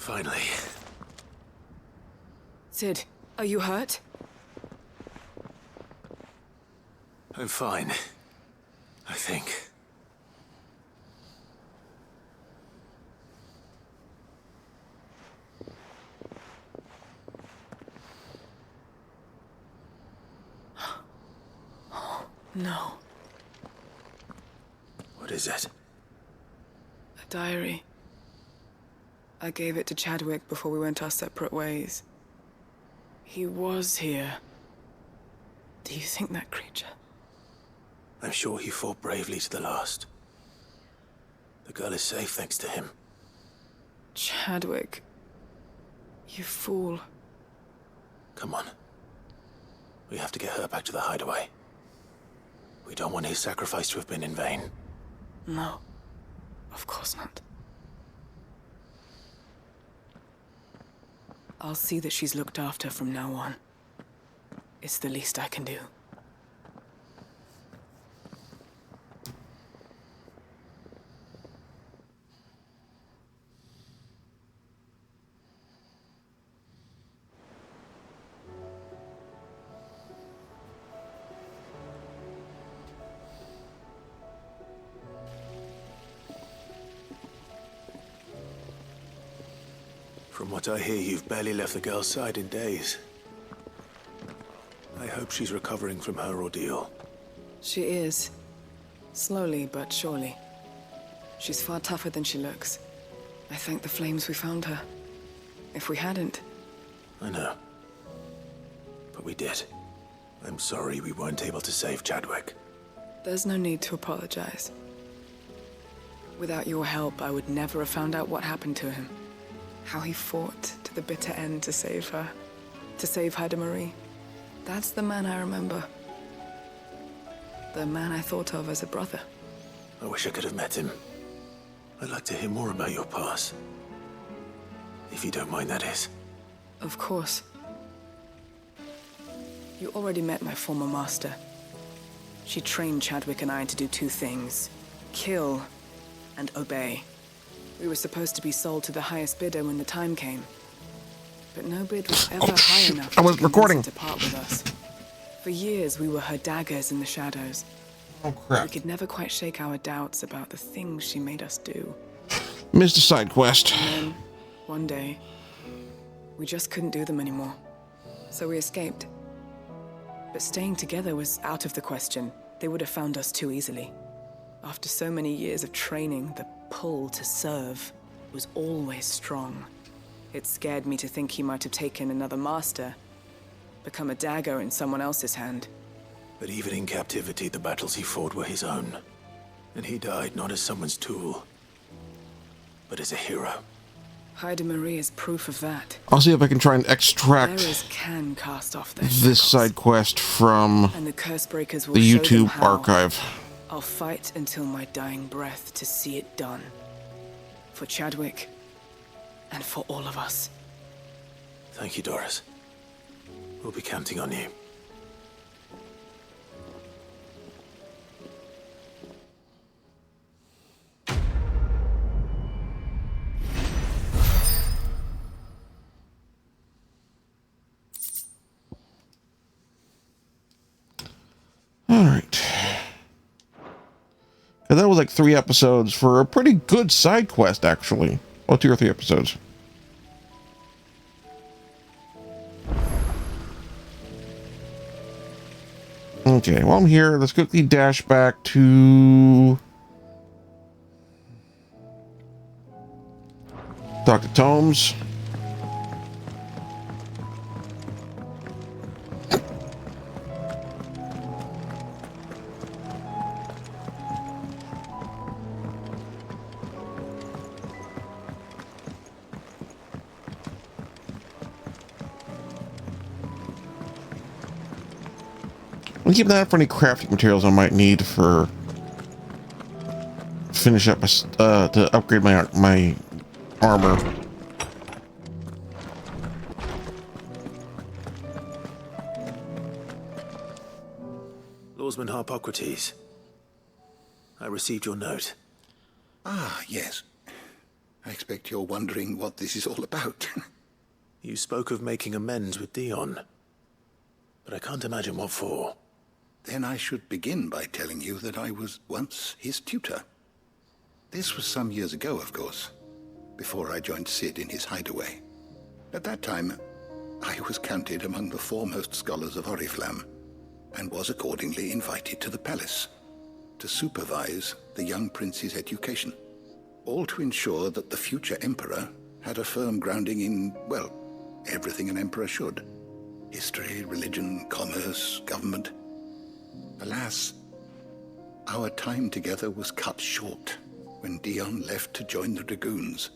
Finally. Sid, are you hurt? I'm fine. I think. No. What is it? A diary. I gave it to Chadwick before we went our separate ways. He was here. Do you think that creature? I'm sure he fought bravely to the last. The girl is safe thanks to him. Chadwick. You fool. Come on. We have to get her back to the hideaway. We don't want his sacrifice to have been in vain. No. Of course not. I'll see that she's looked after from now on. It's the least I can do. From what I hear, you've barely left the girl's side in days. I hope she's recovering from her ordeal. She is. Slowly but surely. She's far tougher than she looks. I thank the flames we found her. If we hadn't... I know. But we did. I'm sorry we weren't able to save Chadwick. There's no need to apologize. Without your help, I would never have found out what happened to him. How he fought to the bitter end to save her. To save Marie. That's the man I remember. The man I thought of as a brother. I wish I could have met him. I'd like to hear more about your past. If you don't mind, that is. Of course. You already met my former master. She trained Chadwick and I to do two things. Kill and obey. We were supposed to be sold to the highest bidder when the time came. But no bid was ever high enough I was recording. to part with us. For years, we were her daggers in the shadows. Oh, crap. We could never quite shake our doubts about the things she made us do. Missed a side quest. And then, one day, we just couldn't do them anymore. So we escaped. But staying together was out of the question. They would have found us too easily. After so many years of training, the pull to serve was always strong. It scared me to think he might have taken another master, become a dagger in someone else's hand. But even in captivity, the battles he fought were his own. And he died not as someone's tool, but as a hero. Marie is proof of that. I'll see if I can try and extract Bearers can cast off their this shackles, side quest from and the curse breakers will the show them YouTube how. archive. I'll fight until my dying breath to see it done. For Chadwick, and for all of us. Thank you, Doris. We'll be counting on you. Alright. That was like 3 episodes for a pretty good side quest, actually. Well, 2 or 3 episodes. Okay, while I'm here, let's quickly dash back to Dr. Tomes. I'll keep that for any crafting materials I might need for finish up to upgrade my armor. Lawsman Harpocrates, I received your note. Ah, yes. I expect you're wondering what this is all about. You spoke of making amends with Dion, but I can't imagine what for. Then I should begin by telling you that I was once his tutor. This was some years ago, of course, before I joined Sid in his hideaway. At that time, I was counted among the foremost scholars of Oriflamme, and was accordingly invited to the palace to supervise the young prince's education, all to ensure that the future emperor had a firm grounding in, well, everything an emperor should. History, religion, commerce, government. Alas, our time together was cut short when Dion left to join the Dragoons,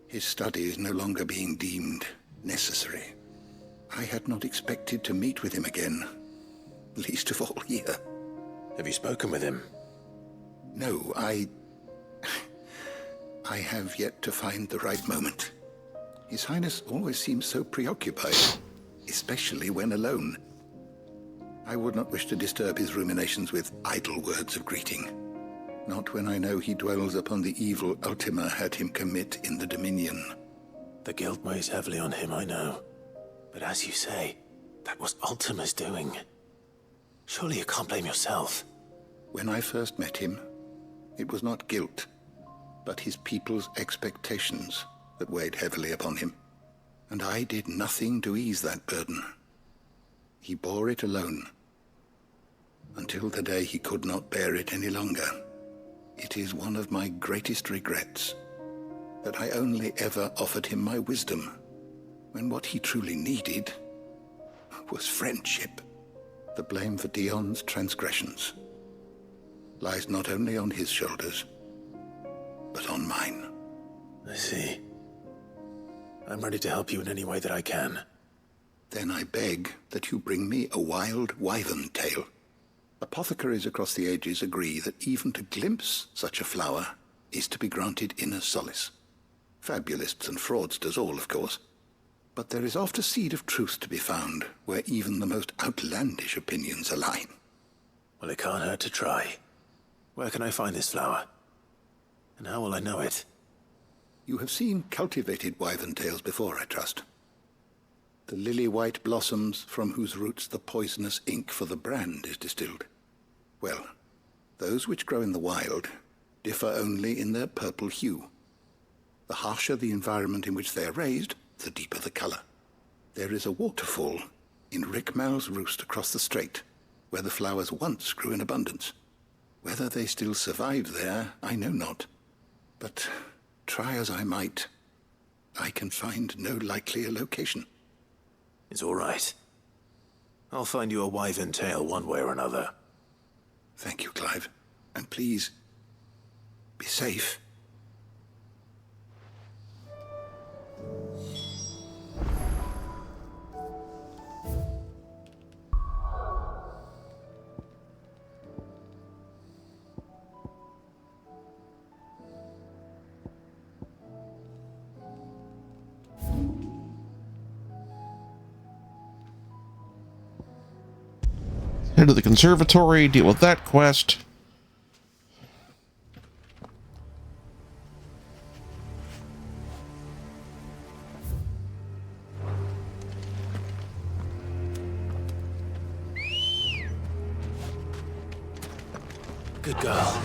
his studies no longer being deemed necessary. I had not expected to meet with him again, least of all here. Have you spoken with him? No, I have yet to find the right moment. His Highness always seems so preoccupied, especially when alone. I would not wish to disturb his ruminations with idle words of greeting. Not when I know he dwells upon the evil Ultima had him commit in the Dominion. The guilt weighs heavily on him, I know. But as you say, that was Ultima's doing. Surely you can't blame yourself. When I first met him, it was not guilt, but his people's expectations that weighed heavily upon him. And I did nothing to ease that burden. He bore it alone, until the day he could not bear it any longer. It is one of my greatest regrets that I only ever offered him my wisdom, when what he truly needed was friendship. The blame for Dion's transgressions lies not only on his shoulders, but on mine. I see. I'm ready to help you in any way that I can. Then I beg that you bring me a wild wyvern tail. Apothecaries across the ages agree that even to glimpse such a flower is to be granted inner solace. Fabulists and fraudsters all, of course. But there is oft a seed of truth to be found where even the most outlandish opinions align. Well, it can't hurt to try. Where can I find this flower? And how will I know it? You have seen cultivated wyvern tails before, I trust. The lily-white blossoms from whose roots the poisonous ink for the brand is distilled. Well, those which grow in the wild differ only in their purple hue. The harsher the environment in which they are raised, the deeper the color. There is a waterfall in Rickmal's roost across the strait, where the flowers once grew in abundance. Whether they still survive there, I know not. But try as I might, I can find no likelier location. It's all right. I'll find you a wyvern tail one way or another. Thank you, Clive. And please, be safe. Head to the conservatory, deal with that quest. Good girl.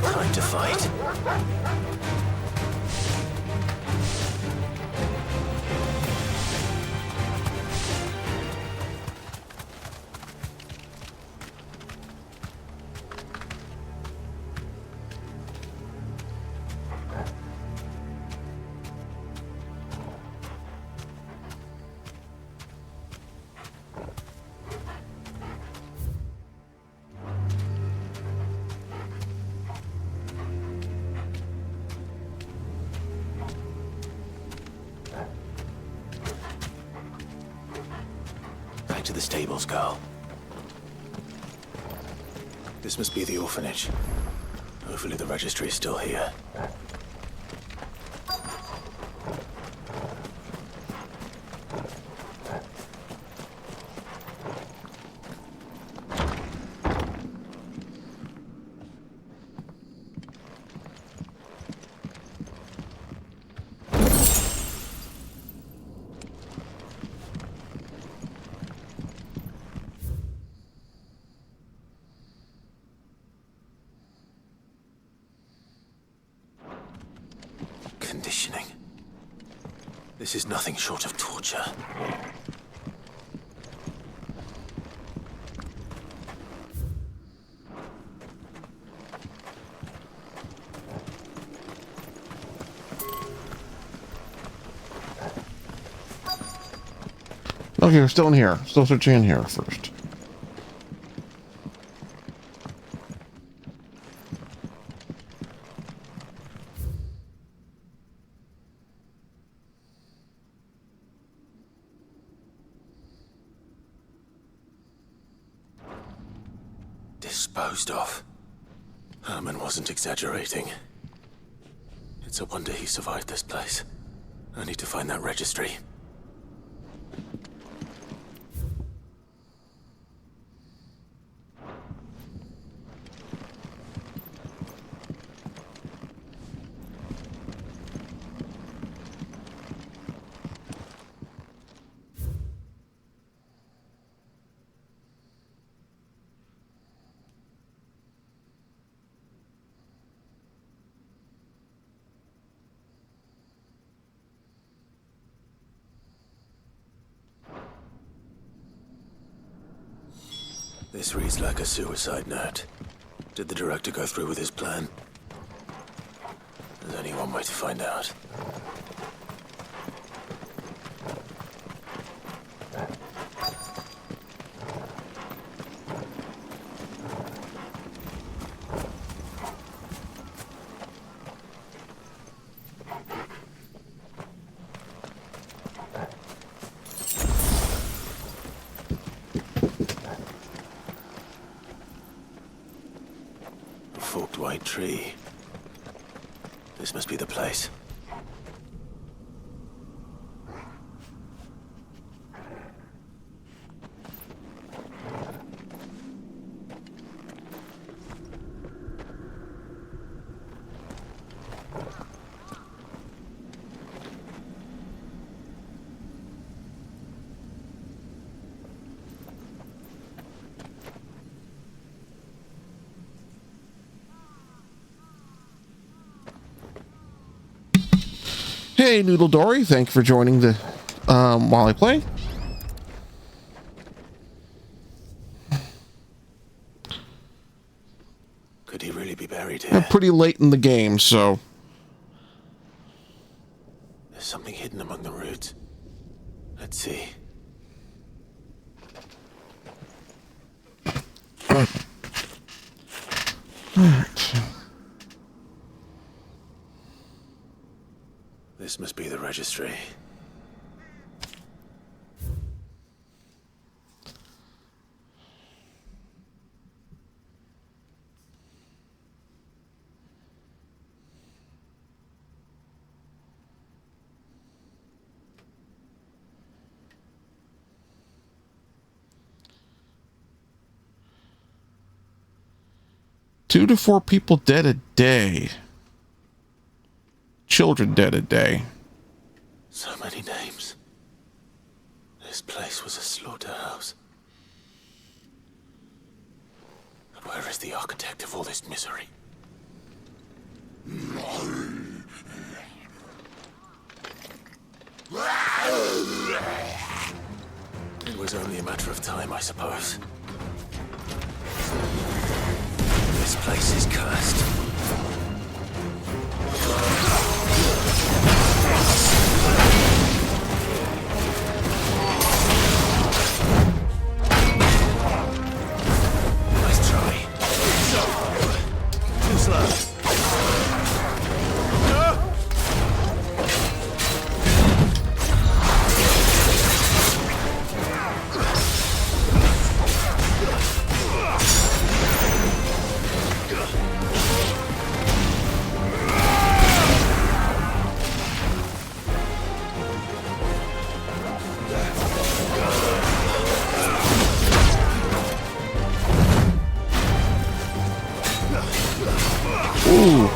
Time to fight. the stables, Carl. This must be the orphanage. Hopefully the registry is still here. Conditioning. This is nothing short of torture. Okay, we're still in here. Still searching in here first. Disposed of. Herman wasn't exaggerating. It's a wonder he survived this place. I need to find that registry. This reads like a suicide note. Did the director go through with his plan? There's only one way to find out. Forked white tree. This must be the place. Hey, Noodle Dory, thank you for joining the while I play. Could he really be buried here? I'm pretty late in the game, so There's something hidden among the roots. Let's see. This must be the registry. Two to four people dead a day. Children dead a day. So many names. This place was a slaughterhouse. Where is the architect of all this misery? It was only a matter of time, I suppose. This place is cursed. Nice try. Too slow. Ooh.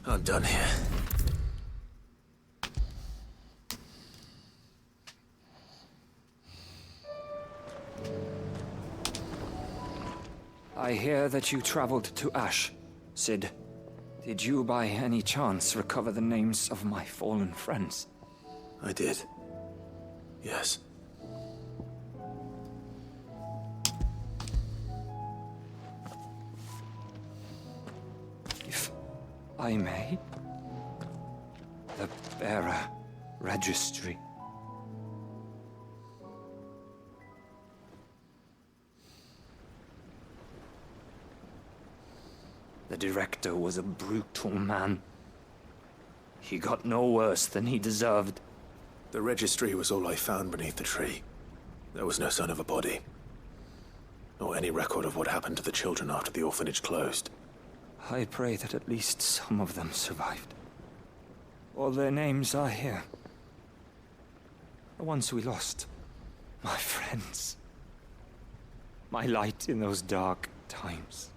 I'm done here. I hear that you traveled to Ash, Sid. Did you by any chance recover the names of my fallen friends? I did. Yes. If I may? The bearer registry. The director was a brutal man. He got no worse than he deserved. The registry was all I found beneath the tree. There was no sign of a body. Or any record of what happened to the children after the orphanage closed. I pray that at least some of them survived. All their names are here. The ones we lost. My friends. My light in those dark times.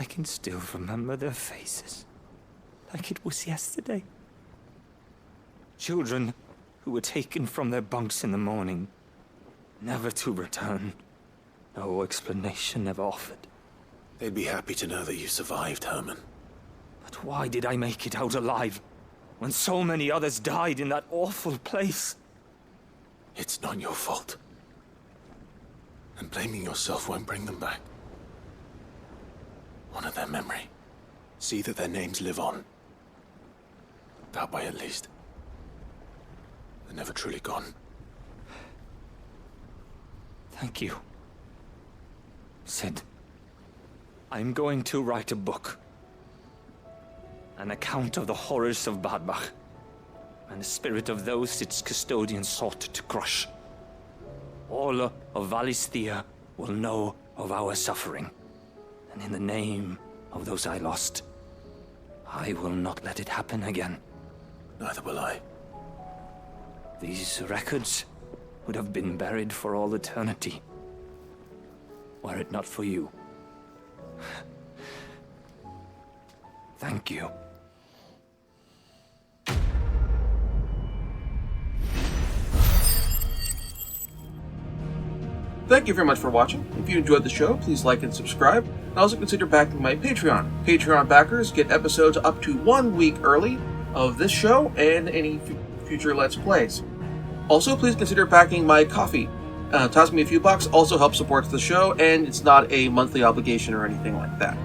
I can still remember their faces, like it was yesterday. Children who were taken from their bunks in the morning, never to return. No explanation ever offered. They'd be happy to know that you survived, Herman. But why did I make it out alive, when so many others died in that awful place? It's not your fault. And blaming yourself won't bring them back. Honor their memory. See that their names live on. That way, at least. They're never truly gone. Thank you. Sid, I'm going to write a book. An account of the horrors of Badbach, and the spirit of those its custodians sought to crush. All of Valisthea will know of our suffering. And in the name of those I lost, I will not let it happen again. Neither will I. These records would have been buried for all eternity, were it not for you. Thank you. Thank you very much for watching. If you enjoyed the show, please like and subscribe. And also consider backing my Patreon. Patreon backers get episodes up to 1 week early of this show and any future Let's Plays. Also, please consider backing my Ko-fi. Toss me a few bucks, also helps support the show, and it's not a monthly obligation or anything like that.